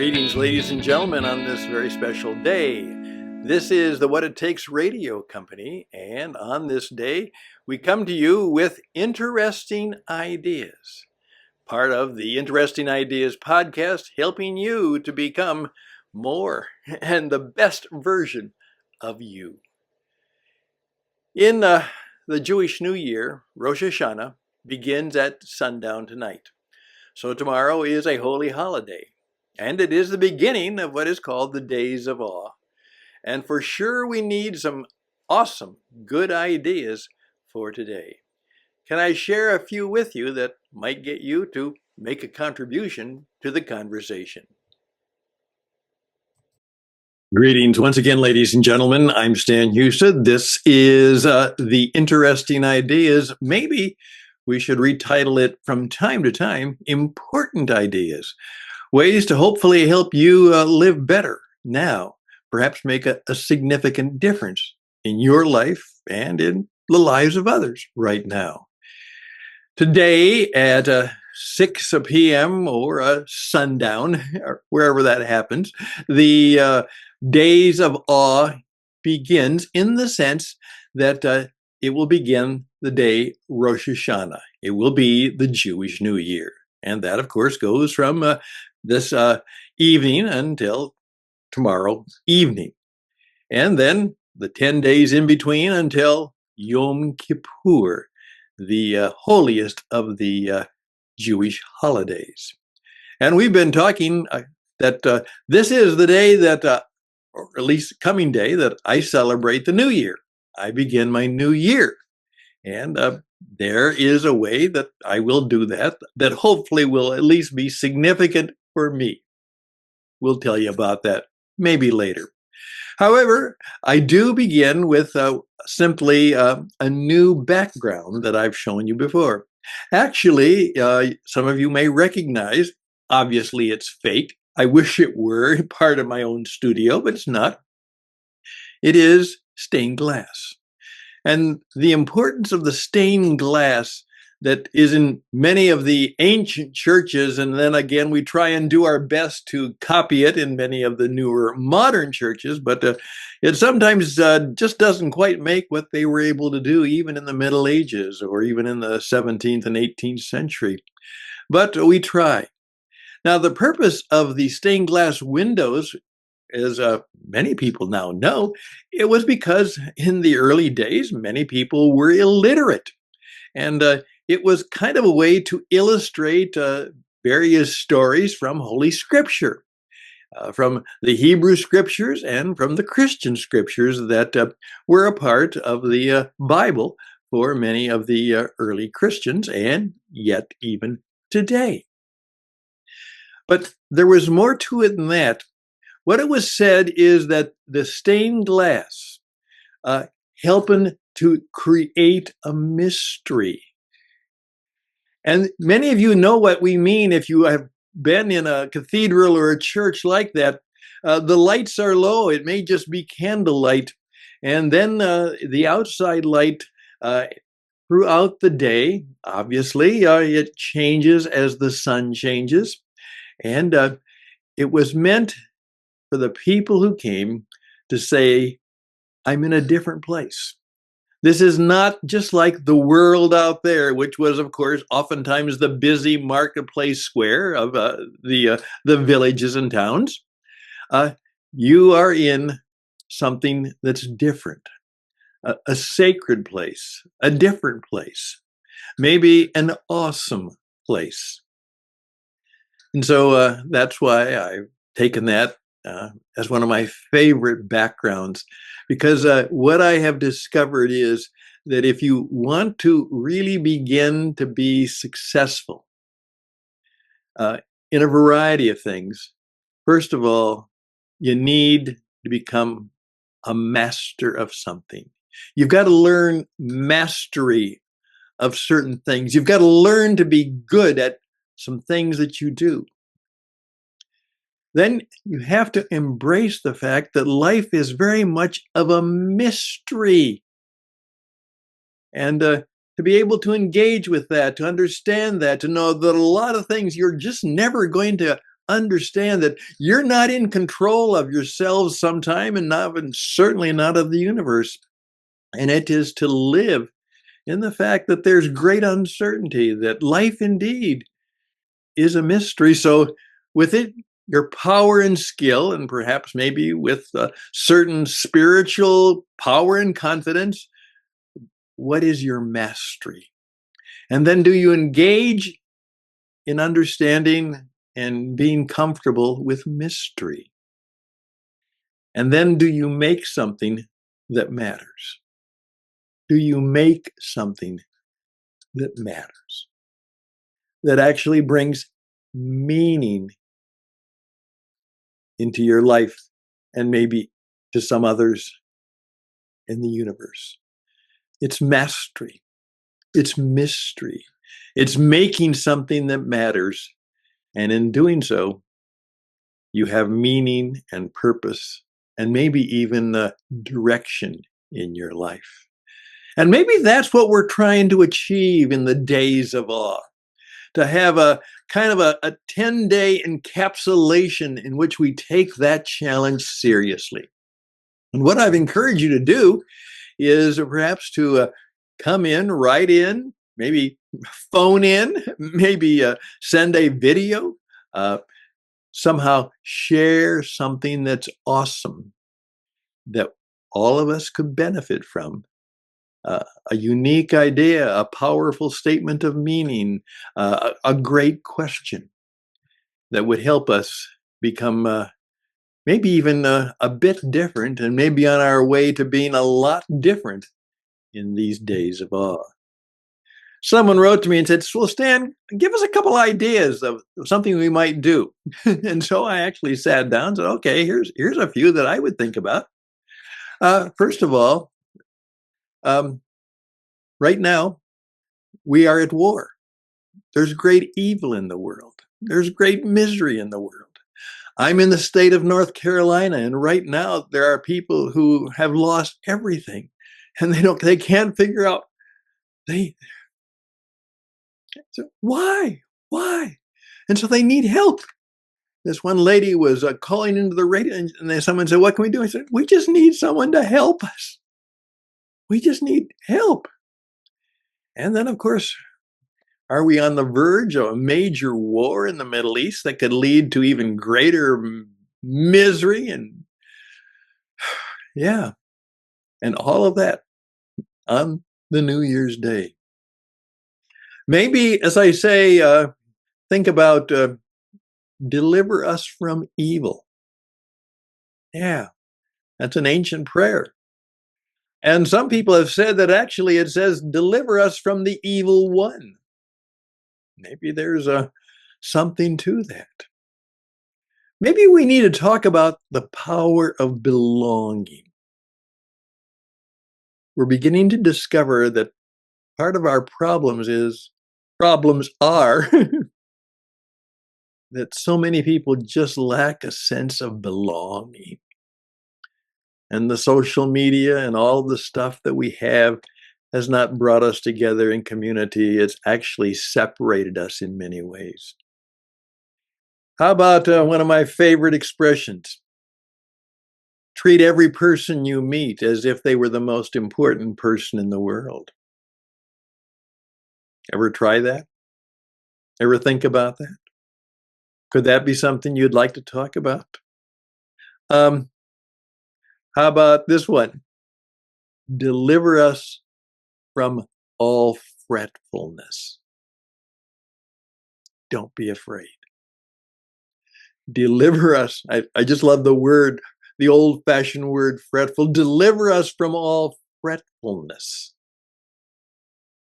Greetings, ladies and gentlemen, on this very special day. This is the What It Takes Radio Company, and on this day, we come to you with interesting ideas. Part of the Interesting Ideas podcast, helping you to become more and the best version of you. In the Jewish New Year, Rosh Hashanah begins at sundown tonight. So tomorrow is a holy holiday. And it is the beginning of what is called the Days of Awe. And for sure we need some awesome, good ideas for today. Can I share a few with you that might get you to make a contribution to the conversation? Greetings once again, ladies and gentlemen. I'm Stan Houston. This is the Interesting Ideas. Maybe we should retitle it from time to time, Important Ideas. Ways to hopefully help you live better now, perhaps make a significant difference in your life and in the lives of others right now. Today at 6 p.m. or sundown, or wherever that happens, the Days of Awe begins in the sense that it will begin the day Rosh Hashanah. It will be the Jewish New Year. And that, of course, goes from this evening until tomorrow evening. And then the 10 days in between until Yom Kippur, the holiest of the Jewish holidays. And we've been talking that this is the day that, or at least coming day, that I celebrate the New Year. I begin my new year. And there is a way that I will do that hopefully will at least be significant for me. We'll tell you about that maybe later. However, I do begin with simply a new background that I've shown you before. Actually, some of you may recognize, obviously it's fake. I wish it were part of my own studio, but it's not. It is stained glass. And the importance of the stained glass that is in many of the ancient churches, and then again, we try and do our best to copy it in many of the newer modern churches, but it sometimes just doesn't quite make what they were able to do even in the Middle Ages or even in the 17th and 18th century. But we try. Now, the purpose of the stained glass windows, as many people now know, it was because in the early days, many people were illiterate. And it was kind of a way to illustrate various stories from Holy Scripture, from the Hebrew Scriptures and from the Christian Scriptures that were a part of the Bible for many of the early Christians and yet even today. But there was more to it than that. What it was said is that the stained glass helping to create a mystery. And many of you know what we mean if you have been in a cathedral or a church like that. The lights are low. It may just be candlelight. And then the outside light throughout the day, obviously, it changes as the sun changes. And it was meant for the people who came to say, I'm in a different place. This is not just like the world out there, which was, of course, oftentimes the busy marketplace square of the villages and towns. You are in something that's different, a sacred place, a different place, maybe an awesome place. And so that's why I've taken that as one of my favorite backgrounds, because what I have discovered is that if you want to really begin to be successful in a variety of things, first of all, you need to become a master of something. You've got to learn mastery of certain things. You've got to learn to be good at some things that you do. Then you have to embrace the fact that life is very much of a mystery. And to be able to engage with that, to understand that, to know that a lot of things you're just never going to understand that you're not in control of yourselves sometime, and certainly not of the universe. And it is to live in the fact that there's great uncertainty, that life indeed is a mystery. So, with it, your power and skill, and perhaps maybe with certain spiritual power and confidence, what is your mastery? And then do you engage in understanding and being comfortable with mystery? And then do you make something that matters? Do you make something that matters? That actually brings meaning into your life and maybe to some others in the universe? It's mastery. It's mystery. It's making something that matters. And in doing so, you have meaning and purpose and maybe even direction in your life. And maybe that's what we're trying to achieve in the Days of Awe, to have a kind of a 10-day encapsulation in which we take that challenge seriously. And what I've encouraged you to do is perhaps to come in, write in, maybe phone in, maybe send a video, somehow share something that's awesome that all of us could benefit from. A unique idea, a powerful statement of meaning, a great question that would help us become maybe even a bit different, and maybe on our way to being a lot different in these Days of Awe. Someone wrote to me and said, well, Stan, give us a couple ideas of something we might do. And so I actually sat down and said, okay, here's a few that I would think about. First of all, right now, we are at war. There's great evil in the world. There's great misery in the world. I'm in the state of North Carolina, and right now there are people who have lost everything, and they can't figure out so why? And so they need help. This one lady was calling into the radio, and then someone said, "What can we do?" I said, "We just need someone to help us. We just need help." And then, of course, are we on the verge of a major war in the Middle East that could lead to even greater misery? And yeah, and all of that on the New Year's Day. Maybe, as I say, think about deliver us from evil. Yeah, that's an ancient prayer. And some people have said that actually it says, deliver us from the evil one. Maybe there's something to that. Maybe we need to talk about the power of belonging. We're beginning to discover that part of our problems are that so many people just lack a sense of belonging. And the social media and all the stuff that we have has not brought us together in community. It's actually separated us in many ways. How about one of my favorite expressions? Treat every person you meet as if they were the most important person in the world. Ever try that? Ever think about that? Could that be something you'd like to talk about? How about this one? Deliver us from all fretfulness. Don't be afraid. Deliver us. I just love the word, the old-fashioned word fretful. Deliver us from all fretfulness.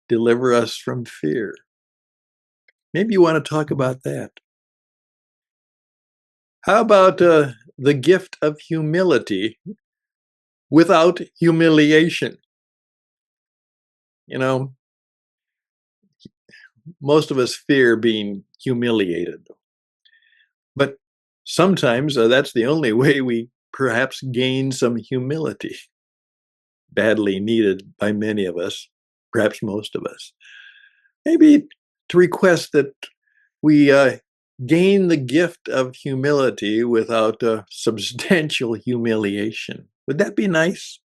Deliver us from fear. Maybe you want to talk about that. How about the gift of humility without humiliation? You know, most of us fear being humiliated. But sometimes that's the only way we perhaps gain some humility, badly needed by many of us, perhaps most of us. Maybe to request that we gain the gift of humility without substantial humiliation. Would that be nice?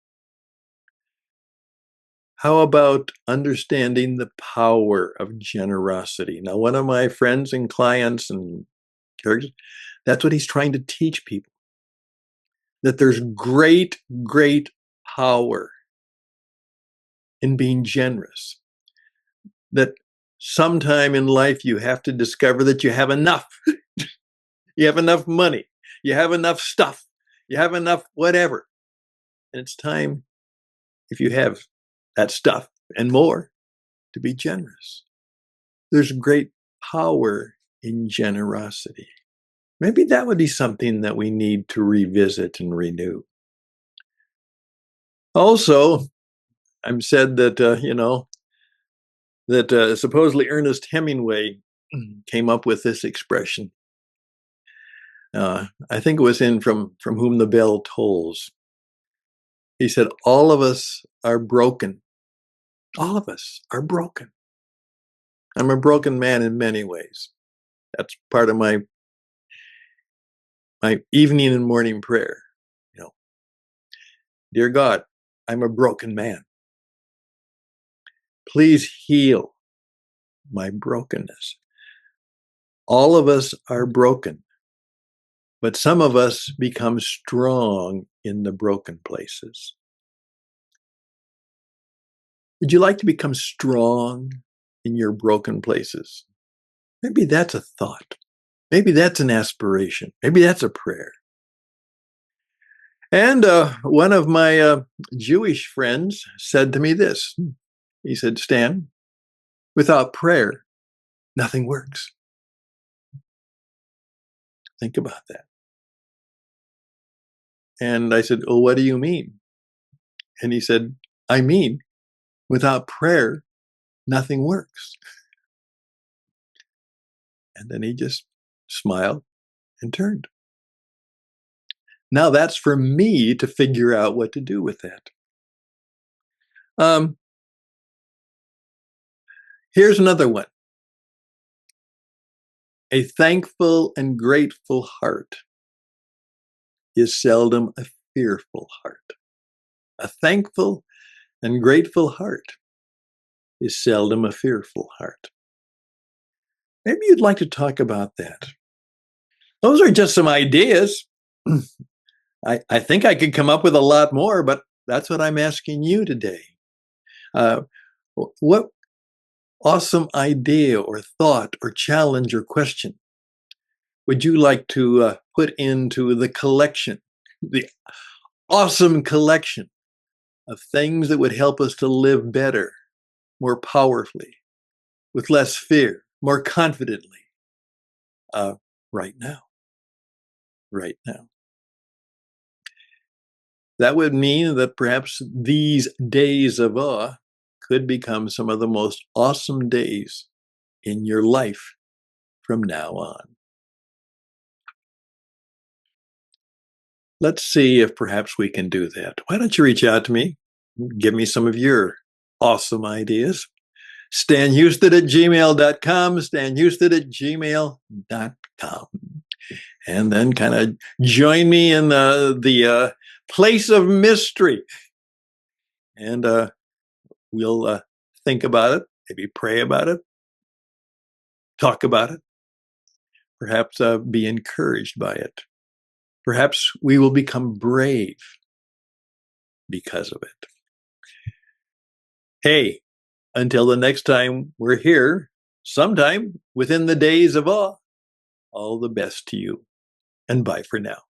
How about understanding the power of generosity? Now, one of my friends and clients and characters, that's what he's trying to teach people, that there's great, great power in being generous. That sometime in life you have to discover that you have enough. You have enough money. You have enough stuff. You have enough whatever. And it's time, if you have that stuff and more, to be generous. There's great power in generosity. Maybe that would be something that we need to revisit and renew. Also, I'm said that, that supposedly Ernest Hemingway came up with this expression. I think it was in From Whom the Bell Tolls. He said, all of us are broken. All of us are broken. I'm a broken man in many ways. That's part of my evening and morning prayer. Dear God, I'm a broken man. Please heal my brokenness. All of us are broken, but some of us become strong in the broken places. Would you like to become strong in your broken places? Maybe that's a thought. Maybe that's an aspiration. Maybe that's a prayer. And one of my Jewish friends said to me this. He said, Stan, without prayer, nothing works. Think about that. And I said, well, what do you mean? And he said, I mean, without prayer, nothing works. And then he just smiled and turned. Now that's for me to figure out what to do with that. Here's another one. A thankful and grateful heart is seldom a fearful heart. A thankful and grateful heart is seldom a fearful heart. Maybe you'd like to talk about that. Those are just some ideas. I think I could come up with a lot more, but that's what I'm asking you today. What awesome idea or thought or challenge or question would you like to put into the collection, the awesome collection of things that would help us to live better, more powerfully, with less fear, more confidently, right now? Right now. That would mean that perhaps these days of awe could become some of the most awesome days in your life from now on. Let's see if perhaps we can do that. Why don't you reach out to me? Give me some of your awesome ideas. StanHouston@gmail.com, StanHouston@gmail.com. And then kind of join me in the place of mystery. And we'll think about it, maybe pray about it, talk about it, perhaps be encouraged by it. Perhaps we will become brave because of it. Hey, until the next time we're here, sometime within the days of awe, all the best to you, and bye for now.